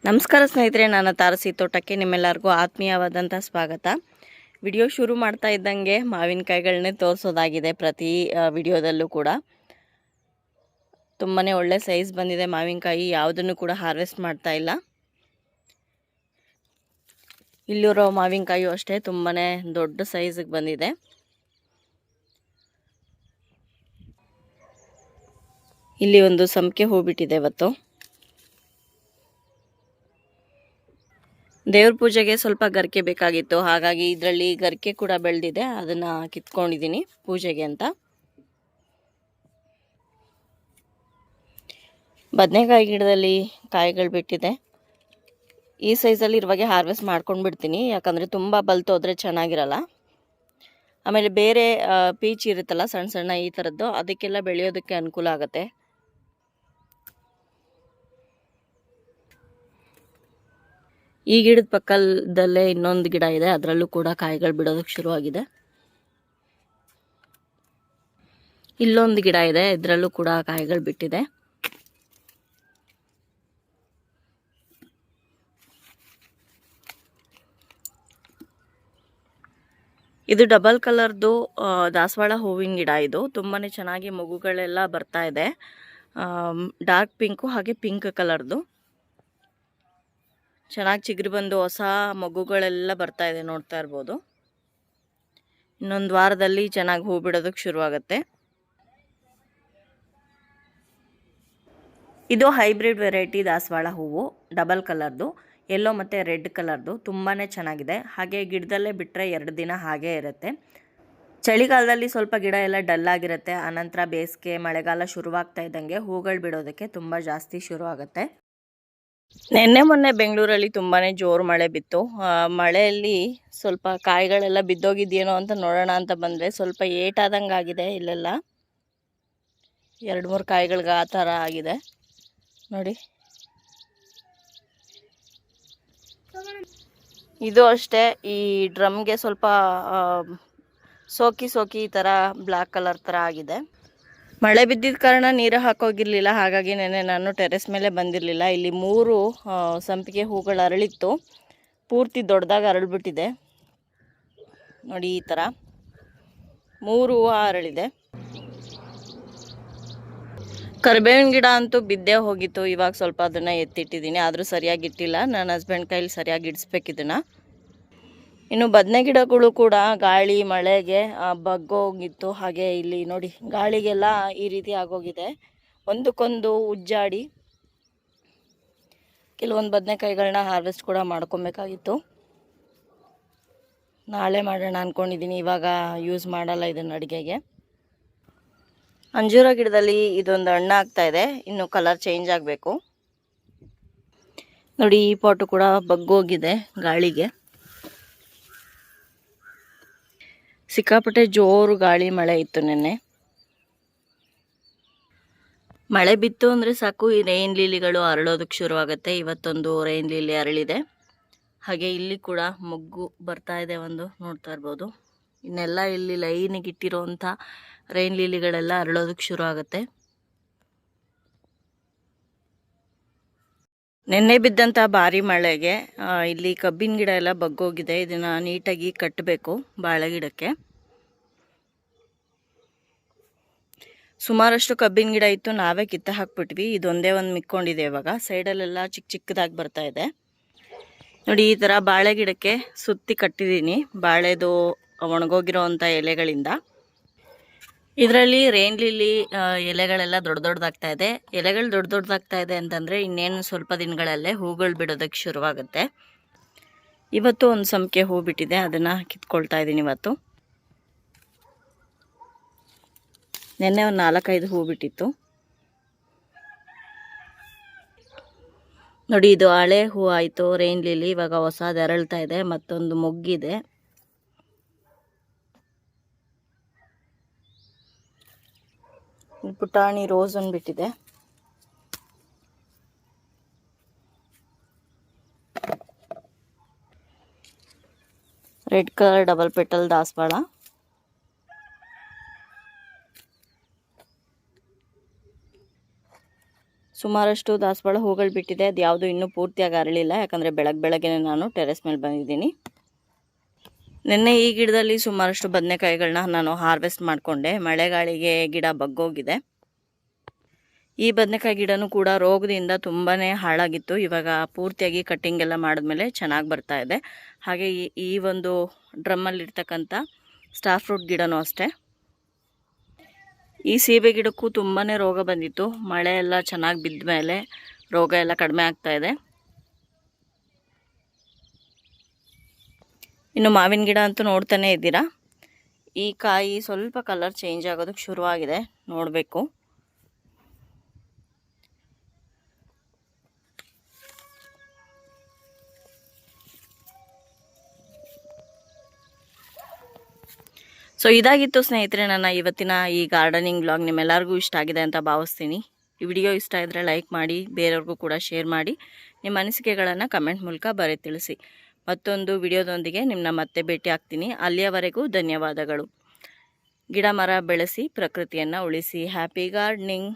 ನಮಸ್ಕಾರ ಸ್ನೇಹಿತರೆ, ನನ್ನ ತಾರಸಿ ತೋಟಕ್ಕೆ ನಿಮ್ಮೆಲ್ಲರಿಗೂ ಆತ್ಮೀಯವಾದಂಥ ಸ್ವಾಗತ. ವಿಡಿಯೋ ಶುರು ಮಾಡ್ತಾ ಇದ್ದಂಗೆ ಮಾವಿನಕಾಯಿಗಳನ್ನೇ ತೋರಿಸೋದಾಗಿದೆ. ಪ್ರತಿ ವಿಡಿಯೋದಲ್ಲೂ ಕೂಡ ತುಂಬಾ ಒಳ್ಳೆ ಸೈಜ್ ಬಂದಿದೆ ಮಾವಿನಕಾಯಿ. ಯಾವುದನ್ನು ಕೂಡ ಹಾರ್ವೆಸ್ಟ್ ಮಾಡ್ತಾ ಇಲ್ಲ. ಇಲ್ಲಿರೋ ಮಾವಿನಕಾಯಿಯು ಅಷ್ಟೇ ತುಂಬಾ ದೊಡ್ಡ ಸೈಜಿಗೆ ಬಂದಿದೆ. ಇಲ್ಲಿ ಒಂದು ಸಂಪಿಗೆ ಹೂ ಬಿಟ್ಟಿದೆ ಇವತ್ತು. ದೇವ್ರ ಪೂಜೆಗೆ ಸ್ವಲ್ಪ ಗರಿಕೆ ಬೇಕಾಗಿತ್ತು, ಹಾಗಾಗಿ ಇದರಲ್ಲಿ ಗರಿಕೆ ಕೂಡ ಬೆಳೆದಿದೆ. ಅದನ್ನು ಕಿತ್ಕೊಂಡಿದ್ದೀನಿ ಪೂಜೆಗೆ ಅಂತ. ಬದನೆಕಾಯಿ ಗಿಡದಲ್ಲಿ ಕಾಯಿಗಳು ಬಿಟ್ಟಿದೆ. ಈ ಸೈಜಲ್ಲಿ ಇರುವಾಗೆ ಹಾರ್ವೆಸ್ಟ್ ಮಾಡ್ಕೊಂಡು ಬಿಡ್ತೀನಿ, ಯಾಕಂದರೆ ತುಂಬ ಬಲ್ತೋದ್ರೆ ಚೆನ್ನಾಗಿರಲ್ಲ. ಆಮೇಲೆ ಬೇರೆ ಪೀಚ್ ಇರುತ್ತಲ್ಲ ಸಣ್ಣ ಸಣ್ಣ ಈ ಥರದ್ದು, ಅದಕ್ಕೆಲ್ಲ ಬೆಳೆಯೋದಕ್ಕೆ ಅನುಕೂಲ ಆಗುತ್ತೆ. ಈ ಗಿಡದ ಪಕ್ಕದಲ್ಲೇ ಇನ್ನೊಂದು ಗಿಡ ಇದೆ, ಅದರಲ್ಲೂ ಕೂಡ ಕಾಯಿಗಳು ಬಿಡೋದಕ್ಕೆ ಶುರುವಾಗಿದೆ. ಇಲ್ಲೊಂದು ಗಿಡ ಇದೆ, ಇದರಲ್ಲೂ ಕೂಡ ಕಾಯಿಗಳು ಬಿಟ್ಟಿದೆ. ಇದು ಡಬಲ್ ಕಲರ್ದು ದಾಸವಾಳ ಹೂವಿನ ಗಿಡ. ಇದು ತುಂಬಾ ಚೆನ್ನಾಗಿ ಮಗುಗಳೆಲ್ಲ ಬರ್ತಾ ಇದೆ. ಡಾರ್ಕ್ ಪಿಂಕು ಹಾಗೆ ಪಿಂಕ್ ಕಲರ್ದು ಚೆನ್ನಾಗಿ ಚಿಗುರು ಬಂದು ಹೊಸ ಮಗುಗಳೆಲ್ಲ ಬರ್ತಾ ಇದೆ, ನೋಡ್ತಾ ಇರ್ಬೋದು. ಇನ್ನೊಂದು ವಾರದಲ್ಲಿ ಚೆನ್ನಾಗಿ ಹೂ ಬಿಡೋದಕ್ಕೆ ಶುರುವಾಗುತ್ತೆ. ಇದು ಹೈಬ್ರಿಡ್ ವೆರೈಟಿ ದಾಸವಾಳ ಹೂವು, ಡಬಲ್ ಕಲರ್ದು, ಯೆಲ್ಲೋ ಮತ್ತು ರೆಡ್ ಕಲರ್ದು. ತುಂಬಾ ಚೆನ್ನಾಗಿದೆ. ಹಾಗೆ ಗಿಡದಲ್ಲೇ ಬಿಟ್ಟರೆ 2 ದಿನ ಹಾಗೇ ಇರುತ್ತೆ. ಚಳಿಗಾಲದಲ್ಲಿ ಸ್ವಲ್ಪ ಗಿಡ ಎಲ್ಲ ಡಲ್ ಆಗಿರುತ್ತೆ. ಆನಂತರ ಬೇಸಿಗೆ ಮಳೆಗಾಲ ಶುರುವಾಗ್ತಾ ಇದ್ದಂಗೆ ಹೂಗಳು ಬಿಡೋದಕ್ಕೆ ತುಂಬ ಜಾಸ್ತಿ ಶುರು ಆಗುತ್ತೆ. ನಿನ್ನೆ ಮೊನ್ನೆ ಬೆಂಗಳೂರಲ್ಲಿ ತುಂಬಾ ಜೋರು ಮಳೆ ಬಿತ್ತು. ಮಳೆಯಲ್ಲಿ ಸ್ವಲ್ಪ ಕಾಯಿಗಳೆಲ್ಲ ಬಿದ್ದೋಗಿದೆಯೇನೋ ಅಂತ ನೋಡೋಣ ಅಂತ ಬಂದರೆ ಸ್ವಲ್ಪ ಏಟಾದಂಗೆ ಆಗಿದೆ. ಇಲ್ಲೆಲ್ಲ 2-3 ಕಾಯಿಗಳಿಗೆ ಆ ಥರ ಆಗಿದೆ ನೋಡಿ. ಇದು ಅಷ್ಟೇ, ಈ ಡ್ರಮ್ಗೆ ಸ್ವಲ್ಪ ಸೋಕಿ ಈ ಥರ ಬ್ಲ್ಯಾಕ್ ಕಲರ್ ಥರ ಆಗಿದೆ. ಮಳೆ ಬಿದ್ದಿದ್ದ ಕಾರಣ ನೀರು ಹಾಕೋಗಿರಲಿಲ್ಲ, ಹಾಗಾಗಿ ನೆನ್ನೆ ನಾನು ಟೆರೆಸ್ ಮೇಲೆ ಬಂದಿರಲಿಲ್ಲ. ಇಲ್ಲಿ 3 ಸಂಪಿಗೆ ಹೂಗಳು ಅರಳಿತ್ತು, ಪೂರ್ತಿ ದೊಡ್ಡದಾಗಿ ಅರಳಿಬಿಟ್ಟಿದೆ ನೋಡಿ. ಈ ಥರ 3 ಹೂವು ಅರಳಿದೆ. ಕರಿಬೇವಿನ ಗಿಡ ಅಂತೂ ಬಿದ್ದೇ ಹೋಗಿತ್ತು. ಇವಾಗ ಸ್ವಲ್ಪ ಅದನ್ನು ಎತ್ತಿಟ್ಟಿದ್ದೀನಿ, ಆದರೂ ಸರಿಯಾಗಿ ಇಟ್ಟಿಲ್ಲ. ನನ್ನ ಹಸ್ಬೆಂಡ್ ಕೈಲಿ ಸರಿಯಾಗಿ ಇಡಿಸ್ಬೇಕಿದ್ದನ್ನು. ಇನ್ನು ಬದನೆ ಗಿಡಗಳು ಕೂಡ ಗಾಳಿ ಮಳೆಗೆ ಬಗ್ಗೋಗಿತ್ತು. ಹಾಗೆ ಇಲ್ಲಿ ನೋಡಿ, ಗಾಳಿಗೆಲ್ಲ ಈ ರೀತಿ ಆಗೋಗಿದೆ, ಒಂದಕ್ಕೊಂದು ಉಜ್ಜಾಡಿ. ಕೆಲವೊಂದು ಬದನೆಕಾಯಿಗಳನ್ನ ಹಾರ್ವೆಸ್ಟ್ ಕೂಡ ಮಾಡ್ಕೊಬೇಕಾಗಿತ್ತು. ನಾಳೆ ಮಾಡೋಣ ಅಂದ್ಕೊಂಡಿದ್ದೀನಿ, ಇವಾಗ ಯೂಸ್ ಮಾಡಲ್ಲ ಇದನ್ನು ಅಡುಗೆಗೆ. ಅಂಜೂರ ಗಿಡದಲ್ಲಿ ಇದೊಂದು ಹಣ್ಣು ಆಗ್ತಾ ಇದೆ, ಇನ್ನು ಕಲರ್ ಚೇಂಜ್ ಆಗಬೇಕು ನೋಡಿ. ಈ ಪಾಟು ಕೂಡ ಬಗ್ಗೋಗಿದೆ ಗಾಳಿಗೆ. ಸಿಕ್ಕಾಪಟ್ಟೆ ಜೋರು ಗಾಳಿ ಮಳೆ ಇತ್ತು ನಿನ್ನೆ. ಮಳೆ ಬಿತ್ತು ಅಂದರೆ ಸಾಕು, ಈ ರೈನ್ ಲೀಲಿಗಳು ಅರಳೋದಕ್ಕೆ ಶುರುವಾಗುತ್ತೆ. ಇವತ್ತೊಂದು ರೈನ್ ಲೀಲಿ ಅರಳಿದೆ. ಹಾಗೆ ಇಲ್ಲಿ ಕೂಡ ಮೊಗ್ಗು ಬರ್ತಾ ಇದೆ ಒಂದು, ನೋಡ್ತಾ ಇರ್ಬೋದು. ಇನ್ನೆಲ್ಲ ಇಲ್ಲಿ ಲೈನಿಗೆ ಇಟ್ಟಿರೋವಂಥ ರೈನ್ ಲೀಲಿಗಳೆಲ್ಲ ಅರಳೋದಕ್ಕೆ ಶುರು ಆಗುತ್ತೆ. ನೆನ್ನೆ ಬಿದ್ದಂಥ ಭಾರಿ ಮಳೆಗೆ ಇಲ್ಲಿ ಕಬ್ಬಿನ ಗಿಡ ಎಲ್ಲ ಬಗ್ಗೋಗಿದೆ. ಇದನ್ನು ನೀಟಾಗಿ ಕಟ್ಟಬೇಕು ಬಾಳೆ ಗಿಡಕ್ಕೆ. ಸುಮಾರಷ್ಟು ಕಬ್ಬಿನ ಗಿಡ ಇತ್ತು, ನಾವೇ ಕಿತ್ತ ಹಾಕ್ಬಿಟ್ವಿ. ಇದೊಂದೇ ಒಂದು ಮಿಕ್ಕೊಂಡಿದೆ. ಇವಾಗ ಸೈಡಲ್ಲೆಲ್ಲ ಚಿಕ್ಕದಾಗಿ ಬರ್ತಾ ಇದೆ ನೋಡಿ. ಈ ಥರ ಬಾಳೆ ಗಿಡಕ್ಕೆ ಸುತ್ತಿ ಕಟ್ಟಿದ್ದೀನಿ, ಬಾಳೆದು ಒಣಗೋಗಿರೋವಂಥ ಎಲೆಗಳಿಂದ. ಇದರಲ್ಲಿ ರೈನ್ ಲಿಲ್ಲಿ ಎಲೆಗಳೆಲ್ಲ ದೊಡ್ಡದಾಗ್ತಾ ಇದೆ. ಎಲೆಗಳು ದೊಡ್ಡದಾಗ್ತಾ ಇದೆ ಅಂತಂದರೆ ಇನ್ನೇನು ಸ್ವಲ್ಪ ದಿನಗಳಲ್ಲೇ ಹೂಗಳು ಬಿಡೋದಕ್ಕೆ ಶುರುವಾಗುತ್ತೆ. ಇವತ್ತು ಒಂದು ಸಂಪಿಗೆ ಹೂ ಬಿಟ್ಟಿದೆ, ಅದನ್ನು ಕಿತ್ಕೊಳ್ತಾ ಇದ್ದೀನಿ ಇವತ್ತು. ನೆನ್ನೆ ಒಂದು 4-5 ಹೂ ಬಿಟ್ಟಿತ್ತು ನೋಡಿ. ಇದು ಹಳೆ ಹೂ ಆಯಿತು ರೈನ್ ಲಿಲ್ಲಿ. ಇವಾಗ ಹೊಸದು ಅರಳ್ತಾ ಇದೆ, ಮತ್ತೊಂದು ಮೊಗ್ಗಿದೆ. ಪುಟಾಣಿ ರೋಸ್ ಒಂದು ಬಿಟ್ಟಿದೆ. ರೆಡ್ ಕಲರ್ ಡಬಲ್ ಪೆಟಲ್ ದಾಸವಾಳ. ಸುಮಾರಷ್ಟು ದಾಸವಾಳ ಹೂಗಳು ಬಿಟ್ಟಿದೆ. ಅದು ಯಾವುದು ಇನ್ನೂ ಪೂರ್ತಿಯಾಗಿ ಅರಳಿಲ್ಲ, ಯಾಕಂದರೆ ಬೆಳಗ್ಗೆ ನಾನು ಟೆರೆಸ್ ಮೇಲೆ ಬಂದಿದ್ದೀನಿ. ನಿನ್ನೆ ಈ ಗಿಡದಲ್ಲಿ ಸುಮಾರಷ್ಟು ಬದನೆಕಾಯಿಗಳನ್ನ ನಾನು ಹಾರ್ವೆಸ್ಟ್ ಮಾಡಿಕೊಂಡೆ. ಮಳೆಗಾಳಿಗೆ ಗಿಡ ಬಗ್ಗೋಗಿದೆ. ಈ ಬದನೆಕಾಯಿ ಗಿಡನೂ ಕೂಡ ರೋಗದಿಂದ ತುಂಬಾ ಹಾಳಾಗಿತ್ತು. ಇವಾಗ ಪೂರ್ತಿಯಾಗಿ ಕಟ್ಟಿಂಗ್ ಎಲ್ಲ ಮಾಡಿದ್ಮೇಲೆ ಚೆನ್ನಾಗಿ ಬರ್ತಾ ಇದೆ. ಹಾಗೆ ಈ ಒಂದು ಡ್ರಮ್ಮಲ್ಲಿರ್ತಕ್ಕಂಥ ಸ್ಟಾರ್ ಫ್ರೂಟ್ ಗಿಡನೂ ಅಷ್ಟೇ. ಈ ಸೀಬೆ ಗಿಡಕ್ಕೂ ತುಂಬಾ ರೋಗ ಬಂದಿತ್ತು. ಮಳೆ ಎಲ್ಲ ಚೆನ್ನಾಗಿ ಬಿದ್ದ ಮೇಲೆ ರೋಗ ಎಲ್ಲ ಕಡಿಮೆ ಆಗ್ತಾ ಇದೆ. ಇನ್ನು ಮಾವಿನ ಗಿಡ ಅಂತೂ ನೋಡ್ತಾನೆ ಇದ್ದೀರಾ. ಈ ಕಾಯಿ ಸ್ವಲ್ಪ ಕಲರ್ ಚೇಂಜ್ ಆಗೋದಕ್ಕೆ ಶುರುವಾಗಿದೆ, ನೋಡಬೇಕು. ಸೊ ಇದಾಗಿತ್ತು ಸ್ನೇಹಿತರೆ ನನ್ನ ಇವತ್ತಿನ ಈ ಗಾರ್ಡನಿಂಗ್ ವ್ಲಾಗ್. ನಿಮ್ಮೆಲ್ಲರಿಗೂ ಇಷ್ಟ ಆಗಿದೆ ಅಂತ ಭಾವಿಸ್ತೀನಿ. ಈ ವಿಡಿಯೋ ಇಷ್ಟ ಇದ್ದರೆ ಲೈಕ್ ಮಾಡಿ, ಬೇರೆಯವ್ರಿಗೂ ಕೂಡ ಶೇರ್ ಮಾಡಿ. ನಿಮ್ಮ ಅನಿಸಿಕೆಗಳನ್ನು ಕಮೆಂಟ್ ಮೂಲಕ ಬರೀ ತಿಳಿಸಿ. ಮತ್ತೊಂದು ವಿಡಿಯೋದೊಂದಿಗೆ ನಿಮ್ಮನ್ನ ಮತ್ತೆ ಭೇಟಿ ಆಗ್ತೀನಿ. ಅಲ್ಲಿಯವರೆಗೂ ಧನ್ಯವಾದಗಳು. ಗಿಡ ಮರ ಬೆಳೆಸಿ ಪ್ರಕೃತಿಯನ್ನು ಉಳಿಸಿ. Happy gardening.